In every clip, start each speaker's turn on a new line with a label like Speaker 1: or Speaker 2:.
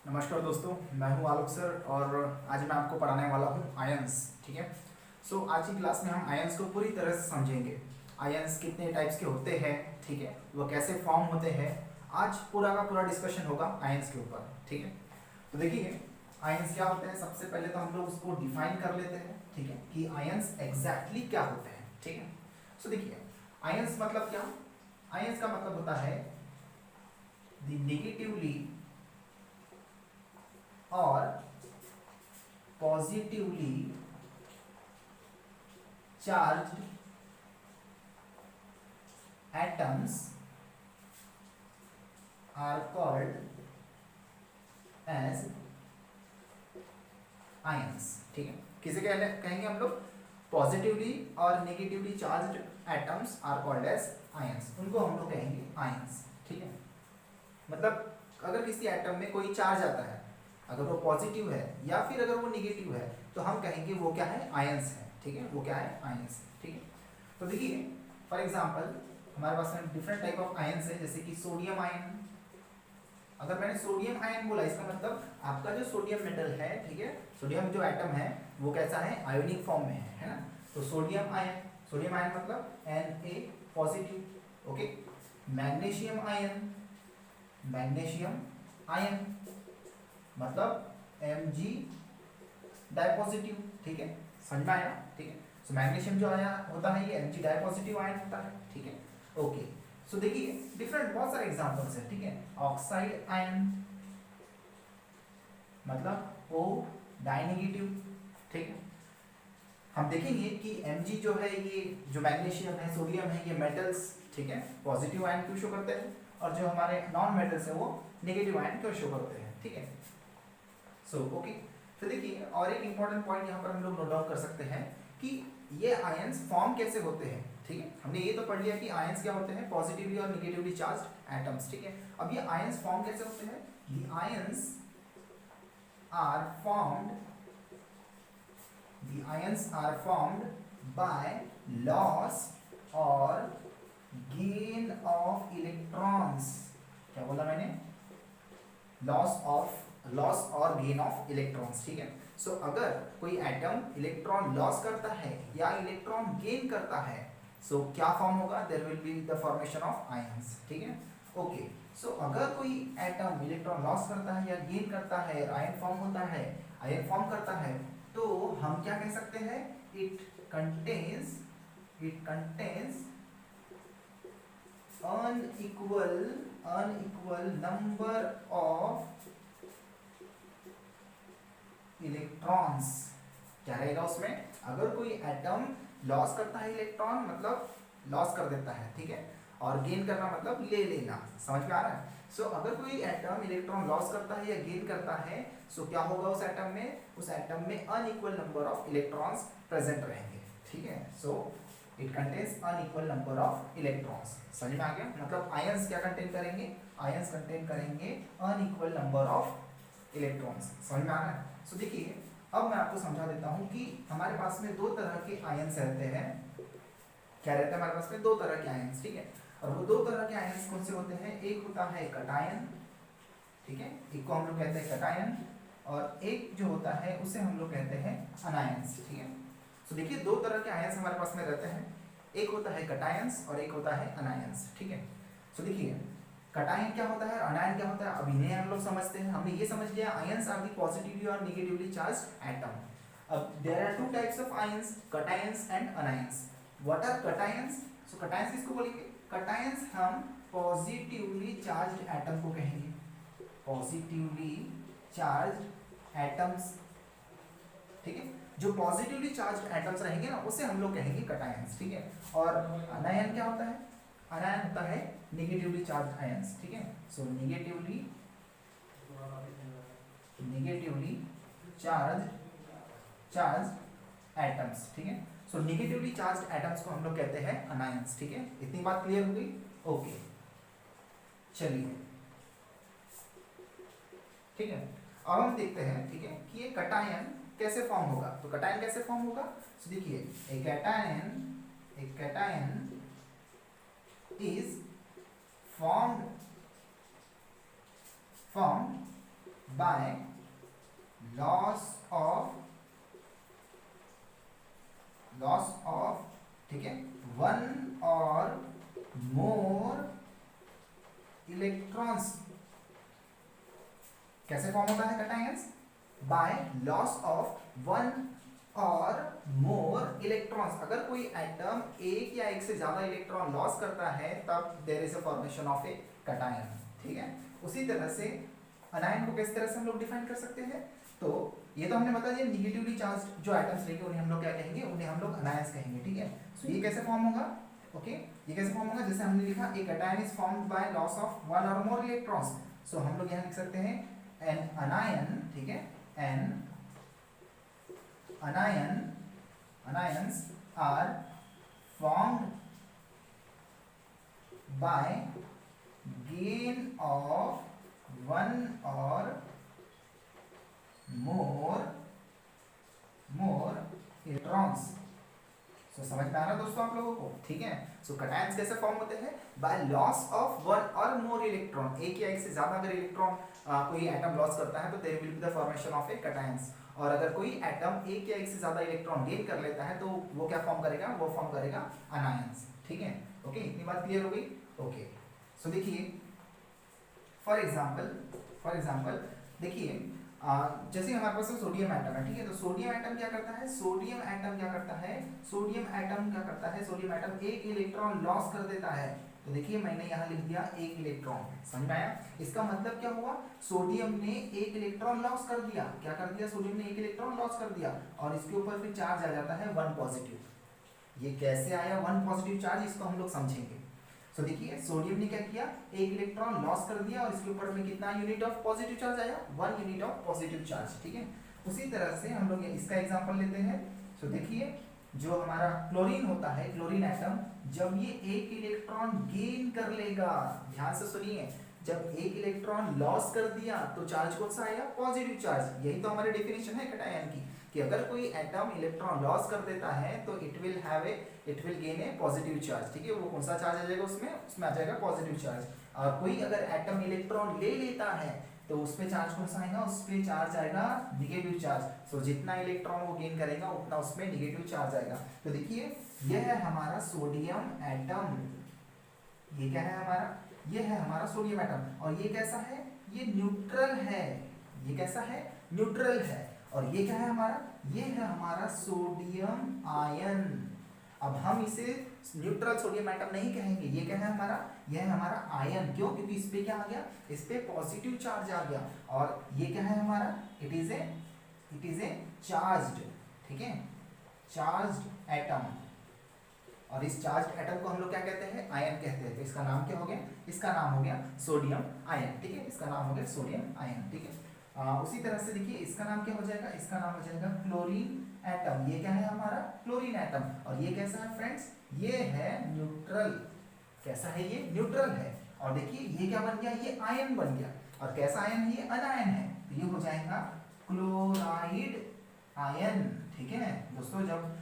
Speaker 1: नमस्कार दोस्तों, मैं हूं आलोक सर और आज मैं आपको पढ़ाने वाला हूं आयंस। ठीक है। आज की क्लास में हम आयंस को पूरी तरह से समझेंगे। आयंस कितने टाइप्स के होते हैं, ठीक है, वो कैसे फॉर्म होते हैं। आज पूरा का पूरा डिस्कशन होगा आयंस के ऊपर। ठीक है। तो देखिए आयंस क्या होते हैं। सबसे पहले तो हम लोग उसको डिफाइन कर लेते हैं, ठीक है, कि आयंस एग्जैक्टली क्या होते हैं। ठीक है। देखिए आयंस मतलब क्या। आयंस का मतलब होता है द नेगेटिवली और positively charged atoms are called as ions। ठीक है। किसे कहेंगे हम लोग, पॉजिटिवली और negatively charged atoms are called as ions, उनको हम लोग कहेंगे आयंस। ठीक है। मतलब अगर किसी एटम में कोई चार्ज आता है, अगर वो पॉजिटिव है या फिर अगर वो नेगेटिव है, तो हम कहेंगे वो क्या है, आयंस है। ठीक है, वो क्या है, आयंस। ठीक है। तो देखिए फॉर एग्जांपल हमारे पास में डिफरेंट टाइप ऑफ आयंस है, जैसे कि सोडियम आयन। अगर मैंने सोडियम आयन बोला, इसका मतलब आपका जो सोडियम मेटल है, ठीक है, सोडियम जो एटम है वो कैसा है, आयोनिक फॉर्म में है ना। तो सोडियम आयन मतलब Na positive. Okay. Magnesium ion मतलब Mg डाइपॉजिटिव। ठीक है, समझ में आया। ठीक है। मैग्नीशियम जो आया होता है ये Mg डाइपॉजिटिव आयन होता है। ठीक है। ओके। देखिए डिफरेंट बहुत सारे एग्जांपल्स हैं। ठीक है। ऑक्साइड आयन मतलब O डाइनेगेटिव। ठीक है। हम देखेंगे कि Mg जो है, ये जो मैग्नीशियम है, सोडियम है, ये मेटल्स, ठीक है, पॉजिटिव आयन क्यों शो करते हैं, और जो हमारे नॉन मेटल्स है वो नेगेटिव आयन क्यों शो करते हैं। ठीक है। ओके। तो देखिए और एक इंपॉर्टेंट पॉइंट यहाँ पर हम लोग नोट डाउन कर सकते हैं कि ये आयंस फॉर्म कैसे होते हैं। ठीक है। हमने ये तो पढ़ लिया कि आयंस क्या होते हैं, पॉजिटिवली और नेगेटिवली चार्ज्ड एटम्स। ठीक है। अब ये आयंस फॉर्म कैसे होते हैं। The ions are formed by loss और गेन ऑफ इलेक्ट्रॉन्स। क्या बोला मैंने, लॉस और गेन ऑफ इलेक्ट्रॉन्स। ठीक है। अगर कोई एटम इलेक्ट्रॉन लॉस करता है या इलेक्ट्रॉन गेन करता है, क्या फॉर्म होगा, there will be the formation of ions. ठीक है। ओके। अगर कोई एटम इलेक्ट्रॉन लॉस करता है या गेन करता है, आयन फॉर्म होता है, आयन फॉर्म करता है, तो हम क्या कह सकते हैं, it contains unequal number of electrons. क्या रहेगा उसमें, अगर कोई एटम लॉस करता है इलेक्ट्रॉन मतलब लॉस कर देता है, ठीक है, और गेन करना मतलब ले लेना। समझ में आ रहा है। अगर कोई एटम इलेक्ट्रॉन लॉस करता है या गेन करता है, क्या होगा उस एटम में unequal number of electrons present रहेंगे। ठीक है। It contains unequal number of electrons. समझ में आ गया। मतलब आयंस क्या कंटेन करेंगे, आयंस कंटेन करेंगे अनइक्वल नंबर ऑफ इलेक्ट्रॉन्स। समझ में आ रहा है। देखिए अब मैं आपको समझा देता हूं कि हमारे पास में दो तरह के आयंस रहते हैं। क्या रहता है हमारे पास में, दो तरह के आयंस। ठीक है। और वो दो तरह के आयंस कौन से होते हैं, एक होता है कटायन, ठीक है, एक को हम लोग कहते हैं कटायन, और एक जो होता है उसे हम लोग कहते हैं अनायंस। ठीक है। देखिए दो तरह के आयंस हमारे पास में रहते हैं, एक होता है कटायंस और एक होता है अनायंस। ठीक है। देखिए कटायन क्या होता है, अनायन क्या होता है, अब इन्हें हम लोग समझते हैं। हमने ये समझ लिया आयंस आर दी पॉजिटिवली और नेगेटिवली चार्ज्ड एटम। अब there are two types of ions, cations and anions. What are cations, cations किसको बोलेंगे, कटायंस हम पॉजिटिवली चार्ज्ड एटम को कहेंगे, पॉजिटिवली चार्ज्ड एटम्स। ठीक है। जो पॉजिटिवली चार्ज्ड एटम्स रहेंगे ना, उसे हम लोग कहेंगे कटायंस। ठीक है। और अनायन क्या होता है, अनायन होता है नेगेटिवली चार्ज्ड आयंस। ठीक है। Negatively charged atoms. ठीक है। नेगेटिवली चार्ज्ड एटम्स को हम लोग कहते हैं अनायंस। ठीक है। इतनी बात क्लियर हो गई। ओके चलिए ठीक है। अब हम देखते हैं, ठीक है, कि ये कटायन कैसे फॉर्म होगा। तो कटायन कैसे फॉर्म होगा, देखिए एक cation is formed bye loss of ठीक है वन और मोर इलेक्ट्रॉन्स। कैसे फॉर्म होता है cations? Bye loss of one और मोर इलेक्ट्रॉन्स। अगर कोई एटम एक या एक से ज्यादा इलेक्ट्रॉन लॉस करता है तब there is a formation of a cation. ठीक है, उसी तरह से अनायन को किस तरह से हम लोग डिफाइन कर सकते हैं? तो ये तो हमने बता दिया निगेटिवली चार्ज जो एटम्स रहेंगे उन्हें हम लोग क्या कहेंगे? उन्हें हम लोग अनायंस कहेंगे। ठीक है, सो ये कैसे फॉर्म होगा? ओके, ये कैसे फॉर्म होगा? जैसे हमने लिखा a cation is formed by loss of one और मोर इलेक्ट्रॉन्स। सो हम लोग यहाँ लिख सकते हैं एन अनायन, ठीक है, N anions are formed by gain of one or more electrons। सो समझ में आ रहा है दोस्तों आप लोगों को? ठीक है, सो कटायंस कैसे फॉर्म होते हैं? बाय लॉस ऑफ वन और मोर इलेक्ट्रॉन। एक या एक से ज्यादा अगर इलेक्ट्रॉन कोई एटम लॉस करता है तो there will be the formation of a cations. और अगर कोई एटम एक या एक से ज्यादा इलेक्ट्रॉन गेन कर लेता है तो वो क्या फॉर्म करेगा? वो फॉर्म करेगा अनायंस। ठीक है, ओके, इतनी बात क्लियर हो गई? ओके, सो देखिए फॉर एग्जांपल देखिए जैसे हमारे पास सोडियम एटम है। ठीक है, तो सोडियम एटम क्या करता है? सोडियम एटम एक इलेक्ट्रॉन लॉस कर देता है। तो देखिए मैंने यहाँ लिख दिया एक इलेक्ट्रॉन। समझ में आया? इसका मतलब क्या हुआ? सोडियम ने एक इलेक्ट्रॉन लॉस कर दिया। क्या कर दिया? सोडियम ने एक इलेक्ट्रॉन लॉस कर दिया और इसके ऊपर फिर चार्ज आ जाता है 1 पॉजिटिव। ये कैसे आया 1 पॉजिटिव चार्ज? इसको हम लोग समझेंगे। सो देखिए सोडियम ने क्या किया? एक इलेक्ट्रॉन लॉस कर दिया और इसके ऊपर में कितना यूनिट ऑफ पॉजिटिव चार्ज आया? 1 यूनिट ऑफ पॉजिटिव चार्ज। ठीक है, उसी तरह से हम लोग इसका एग्जांपल लेते हैं। सो देखिए जो हमारा क्लोरीन होता है, क्लोरीन एटम जब ये एक इलेक्ट्रॉन गेन कर लेगा, ध्यान से सुनिए, जब एक इलेक्ट्रॉन लॉस कर दिया तो चार्ज कौन सा आया? Positive charge. यही तो हमारी डेफिनेशन है कटायन की कि अगर कोई एटम इलेक्ट्रॉन लॉस कर देता है तो it will gain A positive charge. ठीक है, वो कौन सा चार्ज आ जाएगा? उसमें आ जाएगा पॉजिटिव चार्ज। और कोई अगर एटम इलेक्ट्रॉन ले लेता है तो उसमें चार्ज कौन सा आएगा? उसमें चार्ज आएगा निगेटिव चार्ज। सो जितना इलेक्ट्रॉन वो गेन करेगा उतना उसमें निगेटिव चार्ज आएगा। तो देखिए यह है हमारा सोडियम एटम। ये क्या है हमारा? ये है हमारा सोडियम एटम। और ये कैसा है? ये न्यूट्रल है। ये कैसा है? न्यूट्रल है। और ये क्या है हमारा? ये है हमारा सोडियम आयन। अब हम इसे न्यूट्रल सोडियम एटम नहीं कहेंगे। ये क्या है हमारा? यह है हमारा आयन। क्यों? क्योंकि इस पे क्या आ गया? इस पे पॉजिटिव चार्ज आ गया। और ये क्या है हमारा? इट इज ए चार्ज्ड, ठीक है, चार्ज्ड एटम। और इस चार्ज्ड एटम को हम लोग क्या कहते हैं? आयन कहते हैं। तो इसका नाम क्या हो गया? इसका नाम हो गया सोडियम आयन। ठीक है, इसका नाम हो गया सोडियम आयन। ठीक है, उसी तरह से देखिए इसका नाम क्या हो जाएगा? इसका नाम हो जाएगा क्लोरीन एटम। ये क्या है हमारा? Chlorine atom. और ये कैसा है फ्रेंड्स? ये है न्यूट्रल। कैसा है ये? न्यूट्रल है। और देखिए ये क्या बन गया? ये आयन बन गया। और कैसा आयन है? ये अनायन है। तो ये हो जाएगा क्लोराइड आयन। ठीक है दोस्तों, जब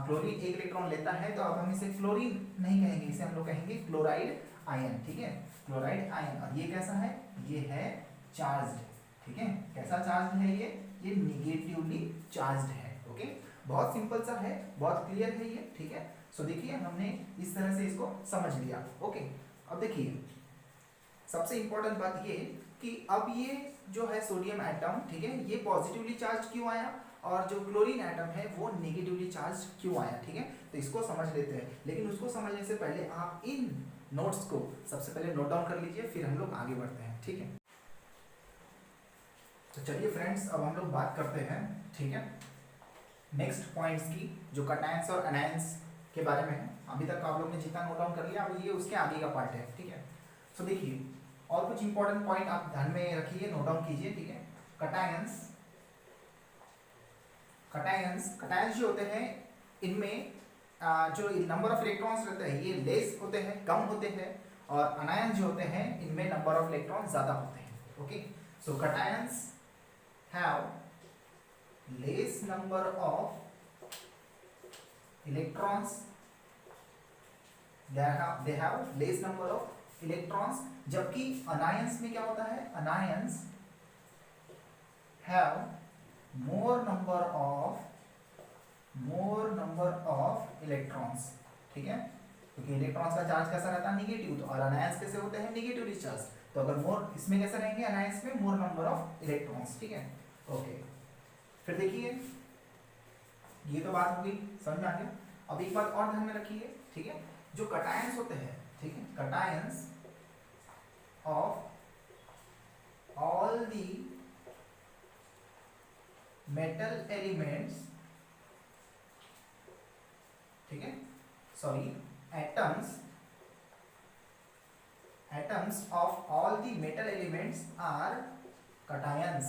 Speaker 1: क्लोरीन एक इलेक्ट्रॉन लेता है तो अब हम इसे क्लोरीन नहीं कहेंगे, इसे हम लोग कहेंगे क्लोराइड आयन। ठीक है, क्लोराइड आयन। और ये कैसा है? ये है चार्ज्ड। ठीक है, कैसा चार्ज है ये निगेटिवली चार्ज्ड है। ओके, बहुत सिंपल सा है, बहुत क्लियर है ये। ठीक है, सो देखिए हमने इस तरह से इसको समझ लिया। ओके, अब देखिए सबसे इंपॉर्टेंट बात ये कि अब ये जो है सोडियम एटम, ठीक है, ये पॉजिटिवली चार्ज क्यों आया और जो क्लोरीन एटम है वो नेगेटिवली चार्ज क्यों आया? ठीक है, तो इसको समझ लेते हैं। लेकिन उसको समझने से पहले आप इन नोट्स को सबसे पहले नोट डाउन कर लीजिए, फिर हम लोग आगे बढ़ते हैं। ठीक है, तो चलिए फ्रेंड्स अब हम लोग बात करते हैं, ठीक है, नेक्स्ट पॉइंट्स की जो कटायंस और अनायंस के बारे में है। अभी तक आप लोग ने जितना नोट डाउन कर लिया, अब ये उसके आगे का पार्ट है। ठीक है, सो देखिए और कुछ इंपॉर्टेंट पॉइंट आप ध्यान में रखिए, नोट डाउन कीजिए। ठीक है, कटायंस जो होते हैं इनमें जो नंबर ऑफ इलेक्ट्रॉन्स रहते हैं ये लेस होते हैं, कम होते हैं। और अनायन जो होते हैं इनमें नंबर ऑफ इलेक्ट्रॉन ज्यादा होते हैं। Okay, so cations have less number of electrons, they have less number of electrons, जबकि अनायंस में क्या होता है? Anions have more number of electrons, ठीक है, क्योंकि इलेक्ट्रॉन्स का चार्ज कैसा रहता है, निगेटिव, तो और अनायंस कैसे होते हैं, नेगेटिवली चार्ज, तो अगर मोर इसमें कैसे रहेंगे, अनायंस में मोर नंबर ऑफ इलेक्ट्रॉन्स, ठीक है। ओके, फिर देखिए ये तो बात हो गई, समझ में आ गया। अब एक बात और ध्यान में रखिए, ठीक है, जो कटायंस होते हैं, ठीक है, cations of all the metal elements, ठीक है, sorry, atoms of all the metal elements are cations,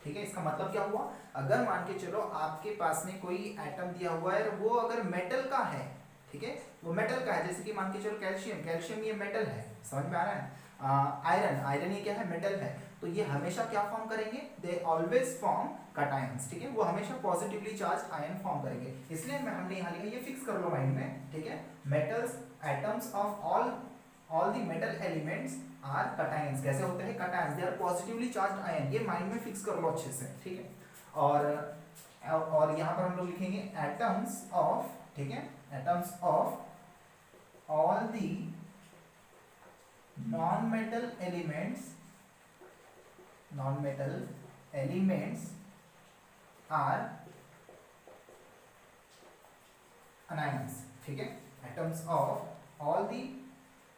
Speaker 1: ठीक है। इसका मतलब क्या हुआ, अगर मान के चलो आपके पास में कोई एटम दिया हुआ है, वो अगर मेटल का है, ठीक है, वो मेटल का है, जैसे कि मान के चलो कैल्शियम ये मेटल है, समझ में आ रहा है। आयरन ये क्या है, मेटल है, तो ये हमेशा क्या फॉर्म करेंगे, दे ऑलवेज फॉर्म कटायंस, ठीक है, वो हमेशा पॉजिटिवली चार्ज आयन फॉर्म करेंगे, इसलिए हमने यहाँ लिखा, ये फिक्स कर लो माइंड में, ठीक है, metals atoms of all the metal elements are cations, कैसे होते हैं, cations, they are positively charged ion, ये माइंड में फिक्स कर लो अच्छे से, ठीक है। और यहाँ पर हम लोग लिखेंगे एटम्स ऑफ, ठीक है, atoms of all the non metal elements are anions, ठीक है, atoms of all the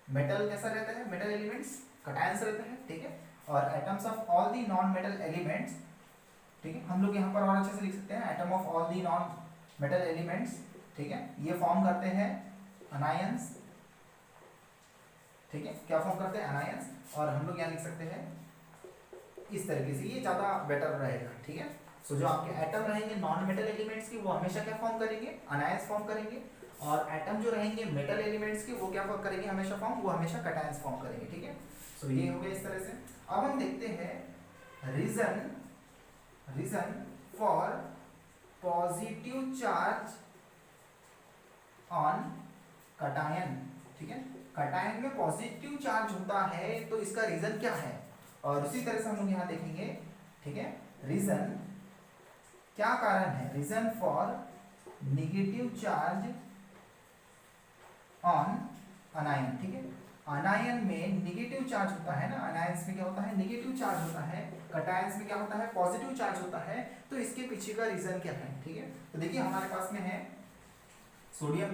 Speaker 1: metal कैसा रहता है, मेटल एलिमेंट्स कटायंस रहते हैं, ठीक है, और atoms of all the non metal elements, ठीक है, हम लोग यहाँ पर और अच्छे से लिख सकते हैं, atom of all the non metal elements, ठीक है, ये फॉर्म करते हैं अनायंस, ठीक है, क्या फॉर्म करते हैं, अनायंस, और हम लोग यहाँ लिख सकते हैं इस तरीके से, ये ज्यादा बेटर रहेगा, ठीक है। सो जो आपके एटम रहेंगे नॉन मेटल एलिमेंट्स की, वो हमेशा क्या फॉर्म करेंगे, अनायंस फॉर्म करेंगे, और एटम जो रहेंगे मेटल एलिमेंट्स के, वो क्या फॉर्म करेंगे, हमेशा वो हमेशा कटायंस फॉर्म करेंगे, ठीक है। सो ये हो गया इस तरह से। अब हम देखते हैं reason for positive charge on cation, ठीक है, कटायन में पॉजिटिव चार्ज होता है, तो इसका रीजन क्या है, और उसी तरह से हम लोग यहाँ देखेंगे, ठीक है, रीजन क्या कारण है, reason for negative charge on anion, ठीक है, अनायन में नेगेटिव चार्ज होता है ना, अनायंस में क्या होता है, नेगेटिव चार्ज होता है, कटायंस में क्या होता है, पॉजिटिव चार्ज होता है, तो इसके पीछे का रीजन क्या है, ठीक है। तो देखिए हमारे पास में है सोडियम,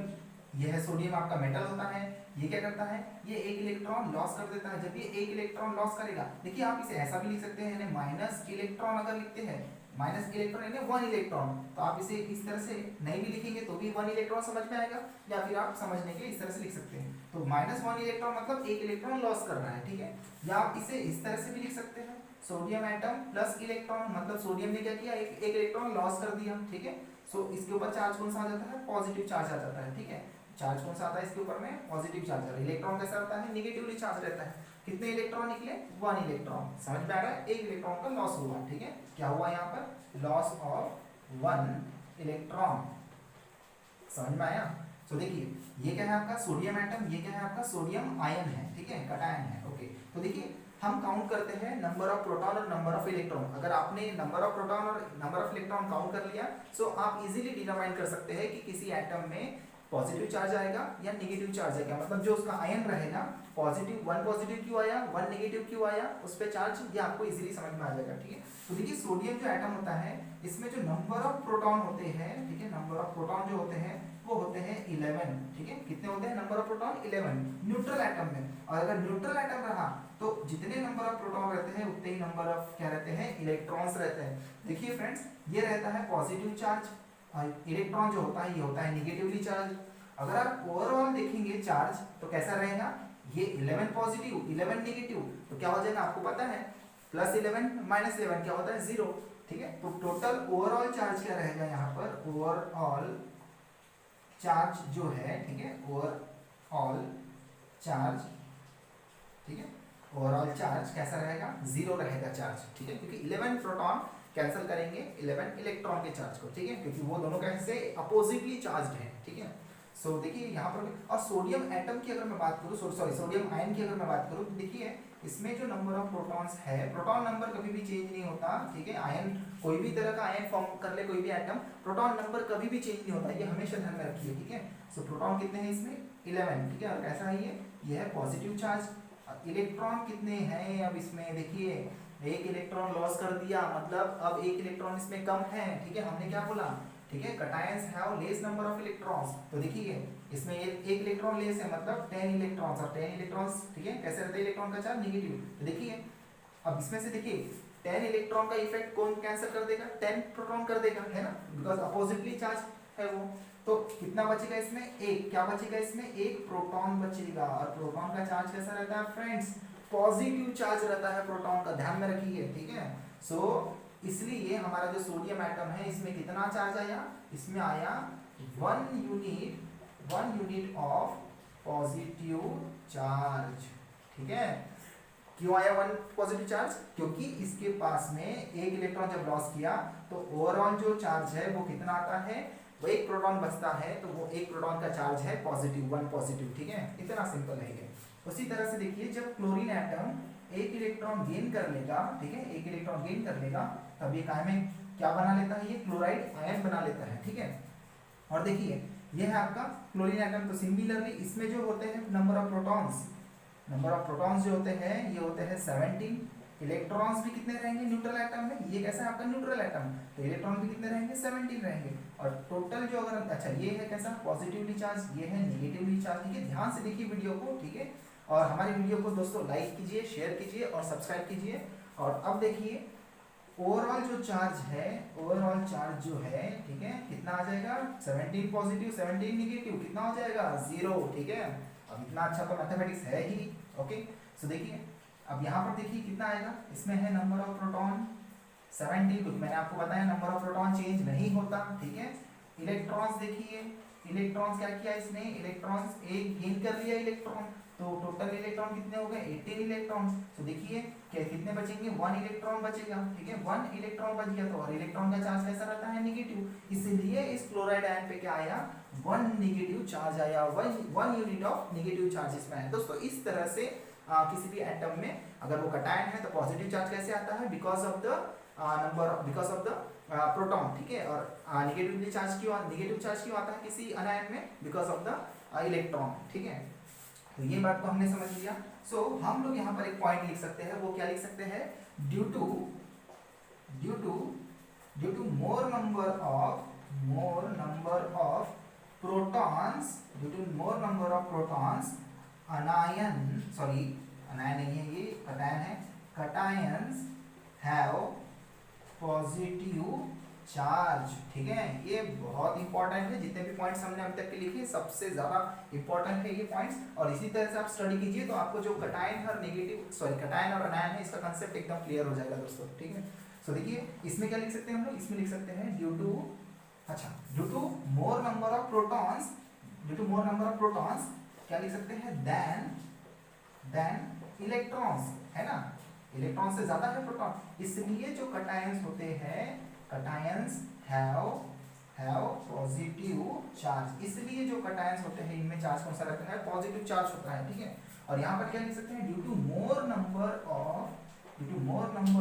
Speaker 1: ये है सोडियम, आपका मेटल होता है, ये क्या करता है, ये एक इलेक्ट्रॉन लॉस कर देता है, जब ये एक इलेक्ट्रॉन लॉस करेगा, देखिए आप इसे ऐसा भी लिख सकते हैं, यानी माइनस इलेक्ट्रॉन अगर लिखते हैं, माइनस इलेक्ट्रॉन यानी 1 इलेक्ट्रॉन, तो आप इसे इस तरह से नहीं भी लिखेंगे तो भी 1 इलेक्ट्रॉन समझ में आएगा, या फिर आप समझने के लिए इस तरह से लिख सकते हैं, तो -1 इलेक्ट्रॉन मतलब एक इलेक्ट्रॉन लॉस कर रहा है, ठीक है, या आप इसे इस तरह से भी लिख सकते हैं, सोडियम एटम प्लस इलेक्ट्रॉन, मतलब सोडियम ने क्या किया, एक इलेक्ट्रॉन लॉस कर दिया, ठीक है। सो इसके ऊपर चार्ज कौन सा आ जाता है, पॉजिटिव चार्ज आ जाता है, ठीक है, चार्ज कौन सा आता है इसके ऊपर में, पॉजिटिव चार्ज आता है, इलेक्ट्रॉन कैसा रहता है, नेगेटिवली चार्ज रहता है, कितने इलेक्ट्रॉन निकले, 1 इलेक्ट्रॉन, समझ में आ रहा है, एक इलेक्ट्रॉन का लॉस हुआ, ठीक है, क्या हुआ यहाँ पर, लॉस ऑफ 1 इलेक्ट्रॉन, समझ में आया। तो देखिए ये क्या है आपका सोडियम एटम, ये क्या है आपका सोडियम आयन है, ठीक है, कटायन है, ओके। तो देखिए हम काउंट करते हैं नंबर ऑफ प्रोटॉन और नंबर ऑफ इलेक्ट्रॉन, अगर आपने नंबर ऑफ प्रोटॉन और नंबर ऑफ इलेक्ट्रॉन काउंट कर लिया, सो आप इजीली डिटरमाइन कर सकते हैं कि किसी एटम में पॉजिटिव चार्ज आएगा या नेगेटिव चार्ज आएगा, मतलब जो उसका आयन रहेगा, पॉजिटिव 1 पॉजिटिव क्यों आया, 1 नेगेटिव क्यों आया, उस पे चार्ज, ये आपको इजीली समझ में आ जाएगा, ठीक है। तो देखिए सोडियम जो एटम होता है, इसमें जो नंबर ऑफ प्रोटॉन होते हैं, ठीक है, नंबर ऑफ प्रोटॉन जो होते हैं वो होते हैं 11, ठीक है, कितने होते हैं number of proton, 11 neutral atom में, और अगर न्यूट्रल एटम रहा तो जितने नंबर ऑफ प्रोटॉन रहते हैं उतने ही नंबर ऑफ क्या रहते हैं, इलेक्ट्रॉन्स रहते हैं। देखिए फ्रेंड्स, ये रहता है पॉजिटिव चार्ज, इलेक्ट्रॉन जो होता है ये होता है नेगेटिवली चार्ज। अगर आप ओवरऑल देखेंगे चार्ज तो कैसा रहेगा, ये 11 पॉजिटिव 11 नेगेटिव, तो क्या हो जाएगा आपको पता है, +11 -11 क्या होता है 0, ठीक है। तो टोटल ओवरऑल चार्ज क्या रहेगा यहाँ पर, ओवरऑल चार्ज जो है, ठीक है, ओवरऑल चार्ज, ठीक है, ओवरऑल चार्ज कैसा रहेगा, 0 रहेगा चार्ज, ठीक है, क्योंकि 11 प्रोटॉन कैंसिल करेंगे 11 इलेक्ट्रॉन के चार्ज को, ठीक है, क्योंकि वो दोनों कैसे अपोजिटली चार्ज्ड हैं, ठीक है। सो देखिए यहाँ पर, और सोडियम एटम की अगर मैं बात करूँ, सॉरी सोडियम आयन की अगर मैं बात करूँ, तो देखिए इसमें जो नंबर ऑफ प्रोटॉन्स है, प्रोटॉन नंबर कभी भी चेंज नहीं होता, ठीक है। आयन कोई भी तरह का आयन फॉर्म कर ले कोई भी एटम, प्रोटॉन नंबर कभी भी चेंज नहीं होता, ये हमेशा ध्यान में रखिए, ठीक है। सो प्रोटॉन कितने हैं इसमें 11, ठीक है। और कैसा है ये है पॉजिटिव चार्ज। इलेक्ट्रॉन कितने हैं अब इसमें देखिए, एक इलेक्ट्रॉन लॉस कर दिया, मतलब अब एक इलेक्ट्रॉन इसमें कम है, ठीक है। हमने क्या बोला, ठीक है, cations have less number of electrons, तो देखिए इसमें एक इलेक्ट्रॉन लेस है, मतलब 10 इलेक्ट्रॉन्स, और 10 इलेक्ट्रॉन्स, ठीक है। कैसे रहता है इलेक्ट्रॉन का चार्ज नेगेटिव, तो देखिए अब इसमें से देखिए 10 इलेक्ट्रॉन का इफेक्ट कौन कैंसिल कर देगा, 10 प्रोटॉन कर देगा, है ना, बिकॉज अपोजिटली चार्ज है वो। तो कितना बचेगा इसमें, एक, क्या बचेगा इसमें, एक प्रोटॉन बचेगा। और प्रोटॉन का चार्ज कैसा रहता है फ्रेंड्स, पॉजिटिव चार्ज रहता है प्रोटॉन का, ध्यान में रखिए, ठीक है। सो इसलिए हमारा जो सोडियम एटम है इसमें कितना चार्ज आया, इसमें आया 1 यूनिट ऑफ पॉजिटिव चार्ज, ठीक है। क्यों आया 1 पॉजिटिव चार्ज, क्योंकि इसके पास में एक इलेक्ट्रॉन जब लॉस किया तो ओवरऑल जो चार्ज है वो कितना आता है, वो एक प्रोटॉन बचता है, तो वो एक प्रोटॉन का चार्ज है पॉजिटिव, 1 पॉजिटिव, ठीक है। इतना सिंपल है ये। उसी तरह से देखिए जब क्लोरीन एटम एक इलेक्ट्रॉन गेन कर लेगा, ठीक है, एक इलेक्ट्रॉन गेन कर लेगा, तब ये काय में क्या बना लेता है, ये क्लोराइड आयन बना लेता है, ठीक है। और देखिए ये है आपका क्लोरीन एटम, तो सिमिलरली इसमें जो होते हैं नंबर ऑफ प्रोटॉन्स जो होते हैं ये होते हैं 17, इलेक्ट्रॉन्स भी कितने रहेंगे न्यूट्रल एटम में, ये कैसा है आपका न्यूट्रल एटम, तो इलेक्ट्रॉन भी कितने रहेंगे 17 रहेंगे। और टोटल जो अगर, अच्छा ये है कैसा पॉजिटिवली चार्ज, ये है नेगेटिवली चार्ज, ठीक है। ध्यान से देखिए वीडियो को, ठीक है। और हमारी वीडियो को दोस्तों लाइक कीजिए, शेयर कीजिए और सब्सक्राइब कीजिए। और अब देखिए ओवरऑल जो चार्ज है, ओवरऑल चार्ज जो है, ठीक है, कितना आ जाएगा 17 पॉजिटिव 17 नेगेटिव, कितना हो जाएगा 0, ठीक है। अब इतना अच्छा तो मैथमेटिक्स है ही, ओके। सो देखिए अब यहाँ पर देखिए कितना आएगा, इसमें है नंबर ऑफ प्रोटॉन 17, क्योंकि मैंने आपको बताया नंबर ऑफ प्रोटॉन चेंज नहीं होता, ठीक है। इलेक्ट्रॉन्स देखिए, इलेक्ट्रॉन्स क्या किया इसने, इलेक्ट्रॉन्स एक गेन कर लिया इलेक्ट्रॉन, तो टोटल इलेक्ट्रॉन कितने हो गए 18 इलेक्ट्रॉन। तो देखिए क्या कितने बचेंगे, 1 इलेक्ट्रॉन बचेगा, ठीक है, 1 इलेक्ट्रॉन बच गया। तो और इलेक्ट्रॉन का चार्ज कैसा रहता है नेगेटिव, इसलिए इस क्लोराइड आयन पे क्या आया 1 नेगेटिव चार्ज आया, 1 यूनिट ऑफ नेगेटिव चार्ज इसमें है। दोस्तों इस तरह से किसी भी एटम में अगर वो कैटायन है तो पॉजिटिव चार्ज कैसे आता है, बिकॉज ऑफ द प्रोटॉन, ठीक है। और नेगेटिव चार्ज क्यों आता है किसी अनायन में, बिकॉज ऑफ द इलेक्ट्रॉन, ठीक है। तो ये बात को हमने समझ लिया। सो हम लोग यहाँ पर एक पॉइंट लिख सकते हैं, वो क्या लिख सकते हैं, due to more number of protons, anion नहीं है ये, कैटायन है, कैटायंस हैव पॉजिटिव चार्ज, ठीक है। ये बहुत इंपॉर्टेंट है, जितने भी पॉइंट्स हमने अभी तक के लिखे सबसे ज्यादा इंपॉर्टेंट है ये पॉइंट्स। और इसी तरह से आप स्टडी कीजिए तो आपको जो कैटायन और कैटायन और अनायन है इसका कंसेप्ट एकदम क्लियर हो जाएगा दोस्तों, ठीक है। सो देखिए इसमें क्या लिख सकते हैं हम लोग, इसमें लिख सकते हैं due to more number of protons, क्या लिख सकते हैं देन इलेक्ट्रॉन्स, है ना, इलेक्ट्रॉन से ज्यादा है प्रोटॉन, इसलिए जो कैटायंस होते हैं, कैटायंस हैव पॉजिटिव चार्ज, इसलिए जो कैटायंस होते हैं इनमें चार्ज कौन सा रहता है, पॉजिटिव चार्ज होता है, ठीक है। और यहाँ पर क्या लिख सकते हैं, due to more number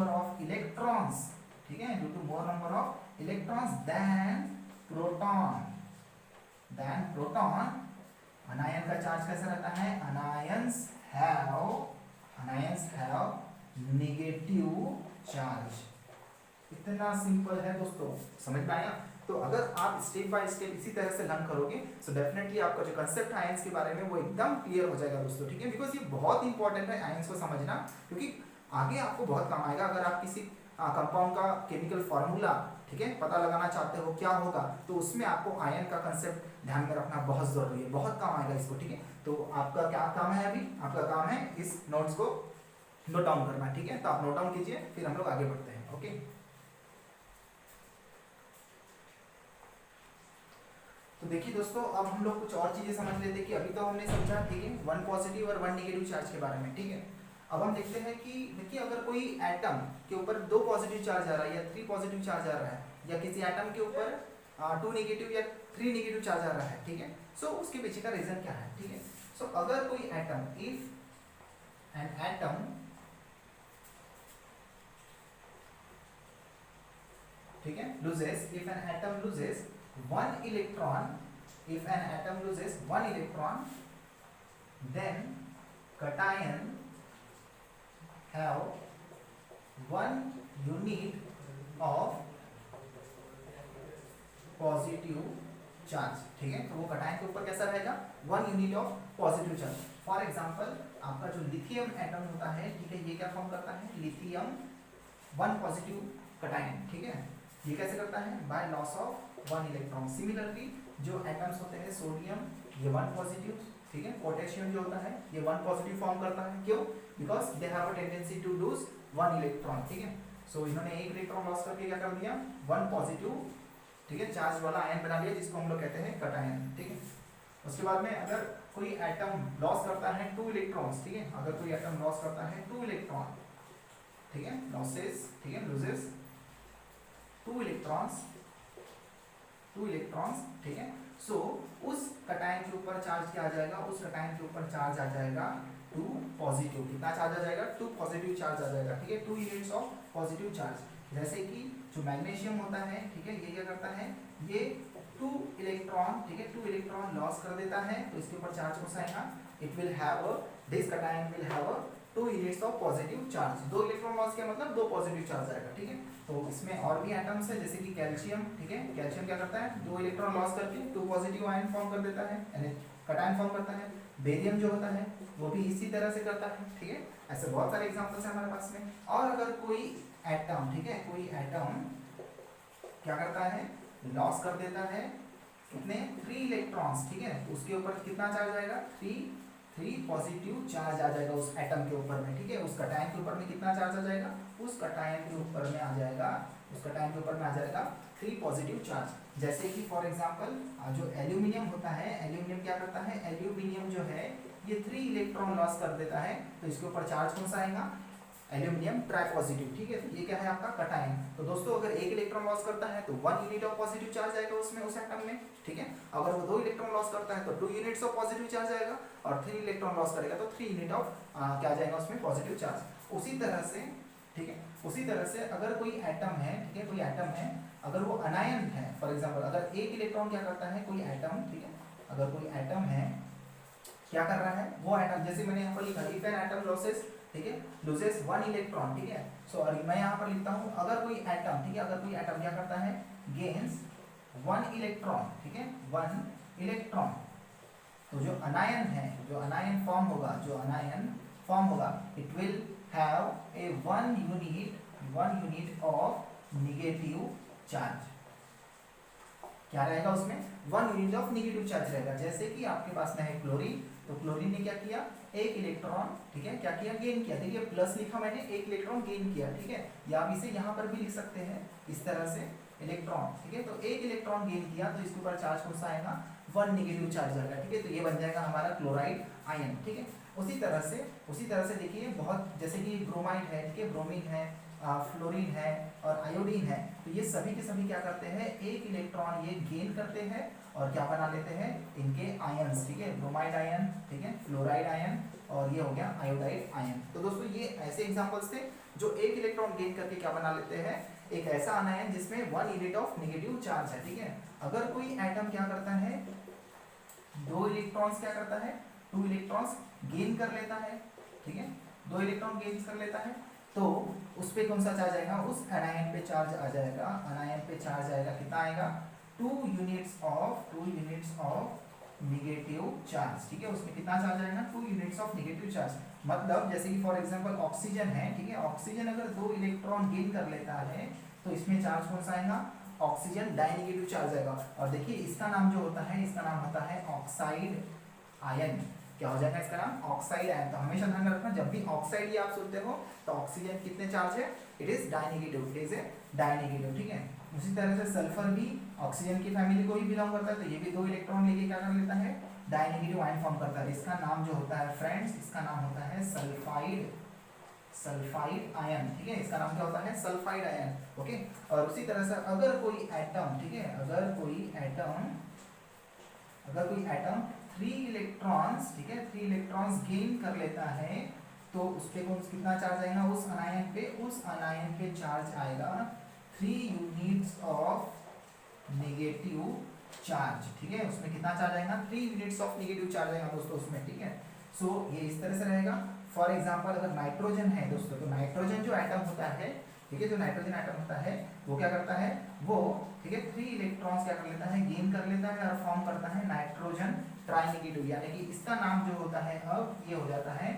Speaker 1: of electrons, ठीक है, due to more number of electrons than proton, anion का चार्ज कैसा रहता है, अनायंस हैव नेगेटिव चार्ज। इतना सिंपल है दोस्तों, समझ में आया। तो अगर आप स्टेप बाय स्टेप इसी तरह से लर्न करोगे तो डेफिनेटली आपका जो कंसेप्ट है आयंस के बारे में वो एकदम क्लियर हो जाएगा दोस्तों, ठीक है। बिकॉज ये बहुत इंपॉर्टेंट है आयंस को समझना, क्योंकि आगे आपको बहुत काम आएगा। अगर आप किसी कंपाउंड का केमिकल फार्मूला, ठीक है, पता लगाना चाहते हो क्या होगा, तो उसमें आपको आयन का कंसेप्ट ध्यान में रखना बहुत जरूरी है, बहुत काम आएगा इसको, ठीक है। तो आपका क्या काम है, अभी आपका काम है इस नोट्स को नोट डाउन करना, ठीक है। तो आप नोट डाउन कीजिए, फिर हम लोग आगे बढ़ते हैं, ओके। तो देखिए दोस्तों अब हम लोग कुछ और चीजें समझ लेते हैं कि अभी तो हमने समझा, ठीक है, 1 पॉजिटिव और 1 नेगेटिव चार्ज के बारे में, ठीक है। अब हम देखते हैं कि देखिए अगर कोई एटम के ऊपर 2 पॉजिटिव चार्ज आ रहा है या 3 पॉजिटिव चार्ज आ रहा है, या किसी एटम के ऊपर 2 नेगेटिव या 3 नेगेटिव चार्ज आ रहा है, ठीक है। सो उसके पीछे का रीजन क्या है, ठीक है। सो अगर कोई एटम, इफ एन एटम ठीक है, loses, if an atom loses one electron, if an atom loses one electron, then cation have one unit of positive charge, ठीक है। तो वो कटायन के ऊपर कैसा रहेगा, 1 unit of positive charge. For example आपका जो लिथियम एटम होता है, ठीक है, ये क्या फॉर्म करता है, लिथियम 1 पॉजिटिव कटायन, ठीक है। ये कैसे करता है, bye loss of 1 electron. Similarly जो एटम्स होते हैं सोडियम, ये 1 पॉजिटिव, ठीक है। पोटेशियम जो होता है ये 1 पॉजिटिव फॉर्म करता है, क्यों, because they have a tendency to lose 1 electron, ठीक है। सो इन्होंने एक इलेक्ट्रॉन लॉस करके क्या कर दिया, 1 पॉजिटिव, ठीक है, चार्ज वाला आयन बना लिया, जिसको हम लोग कहते हैं कटायन, ठीक है। उसके बाद में अगर कोई एटम लॉस करता है 2 इलेक्ट्रॉन्स, ठीक है, अगर कोई एटम लॉस करता है 2 इलेक्ट्रॉन, ठीक है, लॉसेस, ठीक है, लूजेस 2 इलेक्ट्रॉन्स, ठीक है। सो उस कटायन के ऊपर चार्ज क्या आ जाएगा, उस कटायन के ऊपर चार्ज आ जाएगा 2 पॉजिटिव। कितना चार्ज आ जाएगा, 2 पॉजिटिव चार्ज आ जाएगा, ठीक है, 2 यूनिट्स ऑफ पॉजिटिव चार्ज। जैसे कि जो मैग्नीशियम होता है, ठीक है, ये क्या करता है, ये 2 इलेक्ट्रॉन, ठीक है, 2 इलेक्ट्रॉन लॉस कर देता है, तो इसके ऊपर चार्ज कौन सा आएगा, it will have this cation will have 2 units of positive charge. 2 electron loss किया मतलब 2 पॉजिटिव चार्ज आएगा, ठीक है। तो इसमें और भी एटम्स है, जैसे कि कैल्शियम, ठीक है, कैल्शियम क्या करता है, 2 इलेक्ट्रॉन लॉस करके 2 पॉजिटिव आयन फॉर्म कर देता है, यानी कटायन फॉर्म करता है। बेरियम जो होता है वो भी इसी तरह से करता है, ठीक है। ऐसे बहुत सारे एग्जांपल्स हैं हमारे पास में। और अगर कोई एटम, ठीक है, कोई एटम क्या करता है, लॉस कर देता है कितने, 3 इलेक्ट्रॉन्स, ठीक है, तो उसके ऊपर कितना चार्ज आएगा, 3 पॉजिटिव चार्ज आ जाएगा उस एटम के ऊपर में, ठीक है। उस कटायन के ऊपर में कितना चार्ज आ जाएगा, उस कटायन के ऊपर में आ जाएगा, उस कटायन के ऊपर में आ जाएगा 3 पॉजिटिव चार्ज। जैसे कि फॉर एग्जांपल जो एल्यूमिनियम होता है, एल्यूमिनियम क्या करता है, एल्यूमिनियम जो है ये 3 इलेक्ट्रॉन लॉस कर देता है, तो इसके ऊपर चार्ज कौन सा आएगा, एल्यूमिनियम ट्राइपॉजिटिव, ठीक है। तो ये क्या है आपका कटायन। तो दोस्तों अगर 1 इलेक्ट्रॉन लॉस करता है तो 1 यूनिट ऑफ पॉजिटिव चार्ज आएगा उसमें, उस एटम में, ठीक है। अगर वो 2 इलेक्ट्रॉन लॉस करता है तो 2 यूनिट्स ऑफ पॉजिटिव चार्ज आएगा, और 3 इलेक्ट्रॉन लॉस करेगा तो 3 यूनिट ऑफ क्या जाएगा उसमें, पॉजिटिव चार्ज। उसी तरह से, ठीक है, उसी तरह से अगर कोई एटम है, ठीक है, कोई एटम है, अगर वो अनायन है, फॉर एग्जांपल अगर 1 इलेक्ट्रॉन क्या करता है, कोई एटम, ठीक है, अगर कोई एटम है क्या कर रहा है, वो एटम, जैसे मैंने यहाँ पर लिखा, इफ एन एटम लॉसेस, ठीक है, लूजेस 1 इलेक्ट्रॉन, ठीक है। सो मैं यहाँ पर लिखता हूँ, अगर कोई एटम, ठीक है, अगर कोई एटम क्या करता है, गेन्स 1 इलेक्ट्रॉन, ठीक है, 1 इलेक्ट्रॉन, तो जो अनायन है, जो अनायन फॉर्म होगा, जो अनायन फॉर्म होगा, it will have a 1 unit of negative charge. क्या रहेगा उसमें, 1 यूनिट ऑफ नेगेटिव चार्ज रहेगा। जैसे कि आपके पास में है क्लोरीन, तो क्लोरीन ने क्या किया, 1 इलेक्ट्रॉन, ठीक है, क्या किया, गेन किया। देखिए प्लस लिखा मैंने, 1 इलेक्ट्रॉन गेन किया, ठीक है, या आप इसे यहाँ पर भी लिख सकते हैं इस तरह से, इलेक्ट्रॉन, ठीक है। तो 1 इलेक्ट्रॉन गेन किया तो इसके ऊपर चार्ज कौन सा आएगा, 1 नेगेटिव चार्ज आएगा, ठीक है। तो ये बन जाएगा हमारा क्लोराइड आयन, ठीक है। उसी तरह से देखिए बहुत, जैसे कि ब्रोमाइड है, ठीक है, ब्रोमीन है, फ्लोरीन है और आयोडीन है, तो ये सभी के सभी क्या करते हैं, 1 इलेक्ट्रॉन ये गेन करते हैं और क्या बना लेते हैं, इनके आयन्स, ठीक है, ब्रोमाइड आयन, ठीक है, फ्लोराइड आयन, और ये हो गया आयोडाइड आयन। तो दोस्तों ये ऐसे एग्जांपल्स थे जो 1 इलेक्ट्रॉन गेन करके क्या बना लेते हैं, एक ऐसा आयन जिसमें 1 यूनिट ऑफ नेगेटिव चार्ज है, ठीक है। अगर कोई एटम क्या करता है, 2 इलेक्ट्रॉन्स क्या करता है, 2 इलेक्ट्रॉन्स गेन कर लेता है, ठीक है, 2 इलेक्ट्रॉन गेन कर लेता है, तो उस पे कौन सा चार्ज आएगा, उस अनायन पे चार्ज आ जाएगा, अनायन पे चार्ज आएगा, कितना आएगा, 2 यूनिट्स ऑफ नेगेटिव चार्ज, ठीक है। उसमें कितना चार्ज आएगा, 2 यूनिट्स ऑफ नेगेटिव चार्ज। मतलब जैसे कि फॉर एग्जांपल ऑक्सीजन है, ठीक है, ऑक्सीजन अगर 2 इलेक्ट्रॉन गेन कर लेता है तो इसमें चार्ज कौन सा आएगा, ऑक्सीजन डाइनेगेटिव चार्ज आएगा। और देखिए इसका नाम जो होता है, इसका नाम होता है ऑक्साइड आयन। क्या हो जाएगा इसका नाम, ऑक्साइड आयन। तो हमेशा ध्यान रखना, जब भी ऑक्साइड ये आप सुनते हो तो ऑक्सीजन कितने चार्ज है, it is dinegative, it is a dinegative, ठीक है। उसी तरह से सल्फर भी ऑक्सीजन की फैमिली को ही बिलोंग करता है, तो ये भी 2 इलेक्ट्रॉन लेके क्या कर लेता है, डाइनेगेटिव आयन फॉर्म करता है। इसका नाम जो होता है फ्रेंड्स, इसका नाम होता है सल्फाइड आयन, ठीक है, इसका नाम क्या होता है, सल्फाइड आयन, ओके। और उसी तरह से अगर कोई एटम, ठीक है, अगर कोई एटम 3 इलेक्ट्रॉन्स, ठीक है, 3 इलेक्ट्रॉन्स गेन कर लेता है तो उस पे कितना चार्ज आएगा, उस अनायन पे चार्ज आएगा 3 यूनिट्स ऑफ नेगेटिव चार्ज, ठीक है। उसमें कितना चार्ज आएगा, 3 यूनिट्स ऑफ नेगेटिव चार्ज आएगा दोस्तों उसमें, ठीक है। सो ये इस तरह से रहेगा। फॉर एग्जांपल अगर नाइट्रोजन है दोस्तों, तो नाइट्रोजन जो एटम होता है, ठीक है, जो नाइट्रोजन एटम होता है वो क्या करता है, वो ठीक है 3 इलेक्ट्रॉन्स क्या कर लेता है, गेन कर लेता है और फॉर्म करता है नाइट्रोजन ट्राइनेगेटिव, यानी कि इसका नाम जो होता है अब ये हो जाता है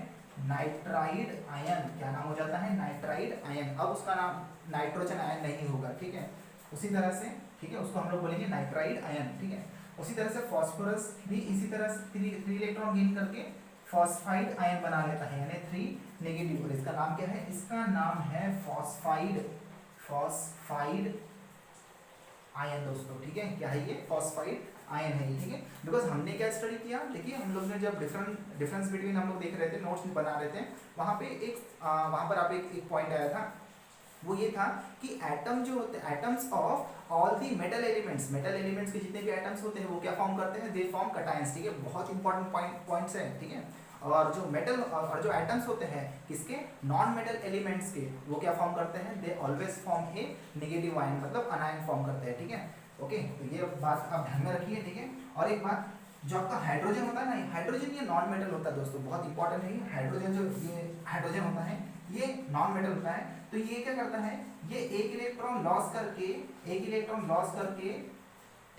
Speaker 1: नाइट्राइड आयन। क्या नाम हो जाता है, नाइट्राइड आयन। अब उसका नाम नाइट्रोजन आयन नहीं होगा, ठीक है। उसी तरह से, ठीक है, उसको हम लोग बोलेंगे नाइट्राइड आयन, ठीक है। उसी तरह से फॉस्फोरस भी इसी तरह से 3 इलेक्ट्रॉन गेन करके फॉस्फाइड आयन बना लेता है, यानी 3 नेगेटिव। और इसका नाम क्या है, इसका नाम है फॉस्फाइड, फॉस्फाइड आयन दोस्तों, ठीक है। क्या है ये, फॉस्फाइड आयन है, ठीक है। बिकॉज हमने क्या स्टडी किया, देखिए हम लोग ने जब डिफरेंस बिटवीन हम लोग देख रहे थे, नोट्स बना रहे थे, वहाँ पे वहाँ पर आप एक पॉइंट आया था, वो ये था कि एटम जो होते हैं, atoms of all the metal elements के जितने भी एटम्स होते हैं वो क्या फॉर्म करते हैं, दे फॉर्म कैटायंस, ठीक है। बहुत इंपॉर्टेंट पॉइंट्स है, ठीक है। और जो मेटल और जो एटम्स होते हैं किसके, नॉन मेटल एलिमेंट्स के, वो क्या फॉर्म करते हैं, they always form A negative ion, मतलब अनायन फॉर्म करते हैं, ठीक है। ओके, तो ये बात आप ध्यान में रखिए, ठीक है। और एक बात, जो आपका हाइड्रोजन होता है ना, हाइड्रोजन ये नॉन मेटल होता है दोस्तों, बहुत इंपॉर्टेंट है। हाइड्रोजन जो ये हाइड्रोजन होता है ये नॉन मेटल होता है। तो ये क्या करता है, ये एक इलेक्ट्रॉन लॉस करके,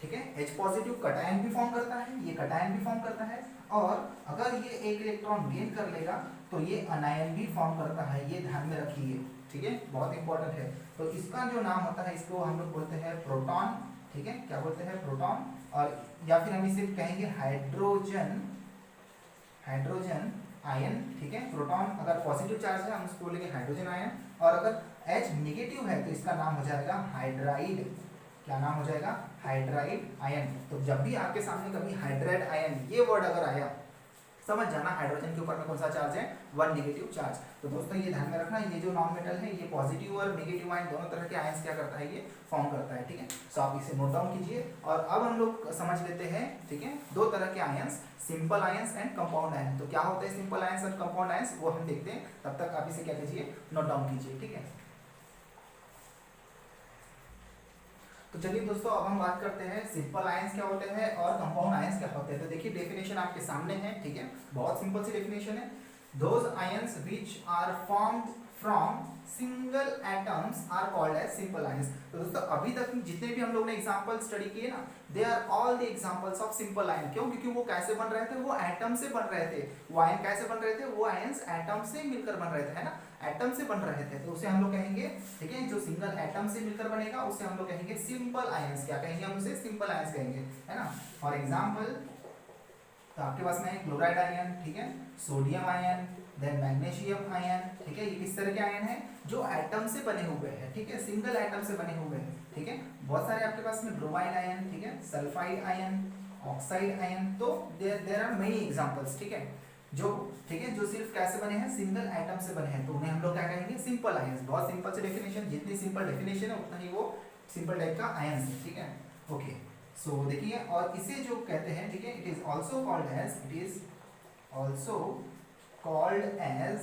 Speaker 1: ठीक है, H पॉजिटिव कटायन भी फॉर्म करता है, ये कटायन भी फॉर्म करता है। और अगर ये एक इलेक्ट्रॉन गेन कर लेगा तो ये अनायन भी फॉर्म करता है, ये ध्यान में रखिए, ठीक है, बहुत इंपॉर्टेंट है। तो इसका जो नाम होता है, इसको हम लोग बोलते हैं प्रोटॉन, ठीक है। क्या बोलते हैं, प्रोटॉन। और या फिर हम इसे कहेंगे हाइड्रोजन आयन, ठीक है। प्रोटॉन अगर पॉजिटिव चार्ज है हम उसको बोलेंगे हाइड्रोजन आयन, और अगर H नेगेटिव है तो इसका नाम हो जाएगा हाइड्राइड। क्या नाम हो जाएगा, हाइड्राइड आयन। तो जब भी आपके सामने कभी हाइड्राइड आयन ये वर्ड अगर आया, समझ जाना हाइड्रोजन के ऊपर में कौन सा चार्ज है, 1 नेगेटिव चार्ज। तो दोस्तों ये ध्यान में रखना, ये जो नॉन मेटल है ये पॉजिटिव और नेगेटिव आयन दोनों तरह के आयंस क्या करता है, ये फॉर्म करता है, ठीक है। सो आप इसे नोट डाउन कीजिए। और अब हम लोग समझ लेते हैं, ठीक है, 2 तरह के ions, simple ions and compound ions. तो क्या होते हैं सिंपल आयंस और कंपाउंड आयंस, वो हम देखते हैं। तब तक आप इसे क्या कीजिए, नोट डाउन कीजिए, ठीक है। तो चलिए दोस्तों, अब हम बात करते हैं सिंपल आयंस क्या होते हैं और कंपाउंड आयंस क्या होते हैं। तो देखिए डेफिनेशन आपके सामने है, ठीक है, बहुत सिंपल सी डेफिनेशन है। Those ions which are formed from single atoms are called as simple ions. तो दोस्तों अभी तक जितने भी हम लोग ने एग्जांपल स्टडी किए ना, they are all the examples of simple ion. क्यों, क्योंकि वो कैसे बन रहे थे, वो एटम से बन रहे थे। वो आयन कैसे बन रहे थे, वो आयंस एटम से मिलकर बन रहे थे, है ना, एटम से बन रहे थे। तो उसे हम लोग कहेंगे, ठीक है, जो सिंगल एटम से मिलकर बनेगा उसे हम लोग कहेंगे सिंपल आयंस। क्या कहेंगे हम उसे, सिंपल आयंस कहेंगे, है ना। फॉर एग्जांपल तो आपके पास में क्लोराइड आयन, ठीक है, sodium ion, then magnesium ion, ठीक है। ये किस तरह के आयन है, जो एटम से बने हुए हैं, ठीक है, सिंगल एटम से बने हुए हैं, ठीक है। बहुत सारे आपके पास में ब्रोमाइड आयन, ठीक है, सल्फाइड आयन, ऑक्साइड आयन। तो देयर आर मेनी एग्जांपल्स, ठीक है, जो, ठीक है, जो सिर्फ कैसे बने हैं, सिंगल एटम से बने हैं, तो उन्हें हम लोग क्या कहेंगे, सिंपल आयंस। बहुत सिंपल से डेफिनेशन, जितनी सिंपल डेफिनेशन है उतना ही वो सिंपल टाइप का आयंस है, ठीक है। ओके, सो देखिए, और इसे जो कहते हैं, ठीक है, it is also called as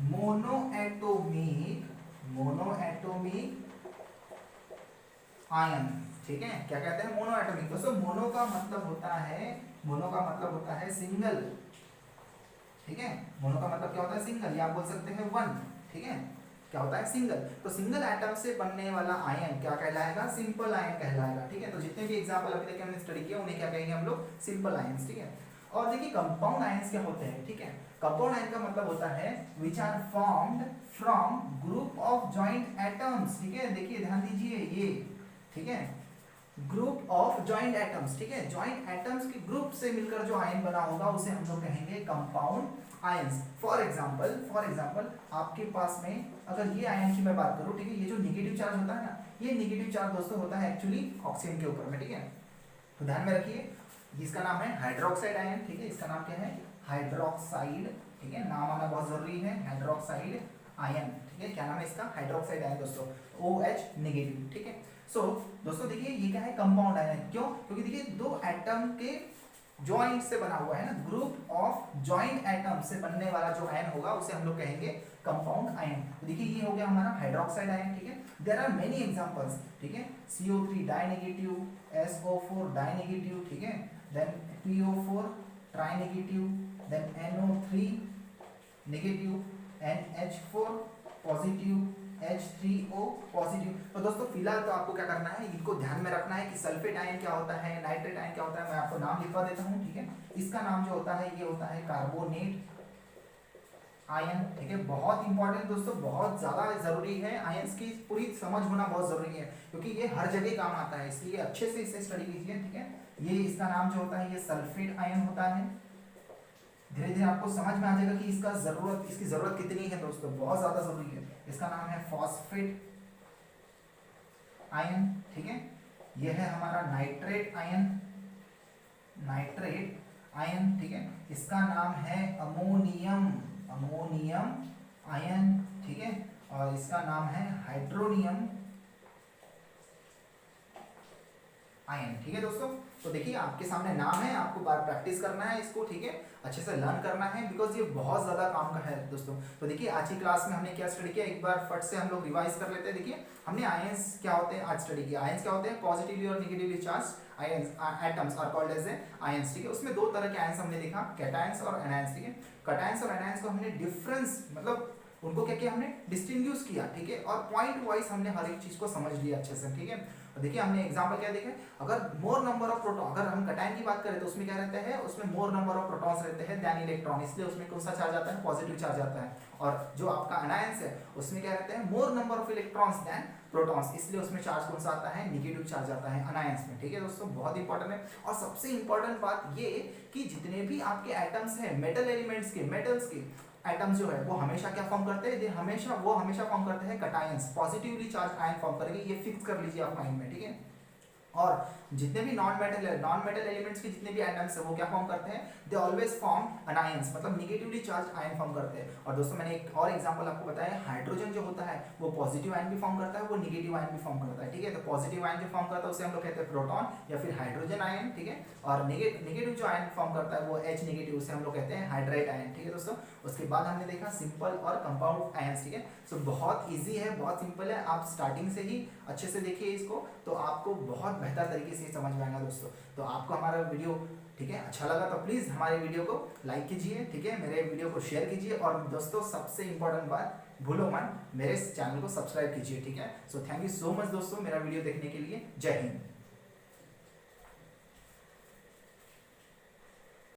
Speaker 1: monoatomic ion, ठीक है। क्या कहते हैं, मोनोएटोमिक। दोस्तों मोनो का मतलब होता है सिंगल, ठीक है। मोनो का मतलब क्या होता है, सिंगल, या आप बोल सकते हैं 1, ठीक है। क्या होता है, सिंगल। तो सिंगल एटम से बनने वाला आयन क्या कहलाएगा, सिंपल आयन कहलाएगा, ठीक है। तो जितने भी एग्जांपल अभी तक हमने स्टडी किया उन्हें क्या कहेंगे हम लोग, सिंपल आयंस, ठीक है। और देखिए कंपाउंड आयंस क्या होते हैं, ठीक है। कंपाउंड आयन का मतलब होता है which are formed from group of joint atoms, ठीक है। देखिए ध्यान दीजिए, ये, ठीक है, ग्रुप ऑफ जॉइंट एटम्स, ठीक है, जॉइंट एटम्स के ग्रुप से मिलकर जो आयन बना होगा उसे हम लोग कहेंगे कंपाउंड आयंस। फॉर एग्जांपल आपके पास में अगर ये आयन की मैं बात करूं, ठीक है, ये जो नेगेटिव चार्ज होता है ना, ये नेगेटिव चार्ज दोस्तों होता है एक्चुअली ऑक्सीजन के ऊपर में, ठीक है। तो ध्यान में रखिए, इसका नाम है हाइड्रोक्साइड आयन, ठीक है, इसका नाम क्या है, हाइड्रोक्साइड, ठीक है, नाम आना बहुत जरूरी है, हाइड्रोक्साइड आयन, ठीक है। क्या नाम है इसका, हाइड्रोक्साइड आयन दोस्तों, OH नेगेटिव, ठीक है। सो दोस्तों देखिए ये क्या है, कंपाउंड आयन। क्यों, क्योंकि देखिए 2 एटम के जॉइंट से बना हुआ है ना, ग्रुप ऑफ जॉइंट एटम से बनने वाला जो आयन होगा उसे हम लोग कहेंगे कंपाउंड आयन। तो देखिए ये हो गया हमारा हाइड्रोक्साइड आयन, ठीक है। देयर आर मेनी एग्जांपल्स, ठीक है। CO3 die negative, SO4 die negative, ठीक है। Then PO4 tri negative, then NO3 negative, NH4 positive, H3O positive. तो दोस्तों फिलहाल तो आपको क्या करना है, इनको ध्यान में रखना है कि सल्फेट आयन क्या होता है, नाइट्रेट आयन क्या होता है। मैं आपको नाम लिखवा देता हूँ, ठीक है। इसका नाम जो होता है ये होता है कार्बोनेट आयन, ठीक है। बहुत इंपॉर्टेंट दोस्तों, बहुत ज्यादा जरूरी है, आयंस की पूरी समझ होना बहुत जरूरी है, क्योंकि ये हर जगह काम आता है, इसलिए अच्छे से इसे स्टडी कीजिए, ठीक है। ये इसका नाम जो होता है ये सल्फेट आयन होता है। धीरे धीरे आपको समझ में आ जाएगा कि इसकी जरूरत कितनी है दोस्तों, बहुत ज्यादा जरूरी है। इसका नाम है फॉस्फेट आयन, ठीक है। यह है हमारा नाइट्रेट आयन, नाइट्रेट आयन, ठीक है। इसका नाम है अमोनियम, अमोनियम आयन, ठीक है। और इसका नाम है हाइड्रोनियम आयन, ठीक है दोस्तों। तो देखिए आपके सामने नाम है, आपको बार प्रैक्टिस करना है इसको, ठीक है, अच्छे से लर्न करना है, बिकॉज ये बहुत ज्यादा काम का है दोस्तों। तो देखिए आज की क्लास में हमने क्या स्टडी किया, एक बार फट से हम लोग रिवाइज कर लेते हैं। देखिए हमने आयंस क्या होते हैं आज स्टडी किया। आयंस क्या होते हैं, पॉजिटिवली और negatively charge ions, atoms are called as ions, ठीक है। उसमें दो तरह के आयंस हमने देखा, कैटायंस और एनायंस, ठीक है। कैटायंस और एनायंस को हमने डिफरेंस, मतलब उनको क्या किया हमने, डिस्टिंग्विश किया, ठीक है। और पॉइंट वाइज हमने हर एक चीज को समझ लिया अच्छे से, ठीक है। देखिए हमने एग्जांपल क्या देखे, अगर मोर नंबर ऑफ प्रोटॉन, अगर हम कैटायन की बात करें तो उसमें क्या रहता है, उसमें मोर नंबर ऑफ प्रोटॉन्स रहते हैं देन इलेक्ट्रॉन, इसलिए उसमें कौन सा चार्ज आता है, पॉजिटिव चार्ज आता है। और जो आपका अनायंस है उसमें क्या रहता है, more number of electrons than protons, इसलिए उसमें चार्ज कौन सा आता है, नेगेटिव चार्ज आता है अनायंस में, ठीक है दोस्तों। बहुत इंपॉर्टेंट है। और सबसे इंपॉर्टेंट बात ये कि जितने भी आपके एटम्स हैं मेटल एलिमेंट्स के, मेटल्स के एटम्स जो है वो हमेशा क्या फॉर्म करते हैं, वो हमेशा फॉर्म करते हैं cations, positively charge ion form करेंगे, ये फिक्स कर लीजिए आप माइंड में, ठीक है। और जितने भी नॉन मेटल एलिमेंट्स के जितने भी एटम्स है वो क्या फॉर्म करते हैं, दे ऑलवेज फॉर्म अनायंस, मतलब नेगेटिवली चार्ज आयन फॉर्म करते हैं। और दोस्तों मैंने एक और एग्जांपल आपको बताया, हाइड्रोजन जो होता है वो पॉजिटिव आयन भी फॉर्म करता है, वो नेगेटिव आयन भी फॉर्म करता है, ठीक है। तो पॉजिटिव आयन जो फॉर्म करता है उसे हम लोग कहते हैं प्रोटॉन या फिर हाइड्रोजन आयन, ठीक है। और नेगेटिव जो आयन फॉर्म करता है वो H नेगेटिव, उसे हम लोग कहते हैं हाइड्राइड आयन, ठीक है दोस्तों। उसके बाद हमने देखा सिंपल और कंपाउंड आयंस, ठीक है। सो बहुत ईजी है, बहुत सिंपल है, आप स्टार्टिंग से ही अच्छे से देखिए इसको, तो आपको बहुत बेहतर तरीके से समझ में आएगा दोस्तों। तो आपको हमारा वीडियो, ठीक है, अच्छा लगा तो प्लीज़ हमारे वीडियो को लाइक कीजिए, ठीक है, मेरे वीडियो को शेयर कीजिए, और दोस्तों सबसे इंपॉर्टेंट बात भूलो मत, मेरे चैनल को सब्सक्राइब कीजिए, ठीक है। So thank you so much दोस्तों मेरा वीडियो देखने के लिए। जय हिंद।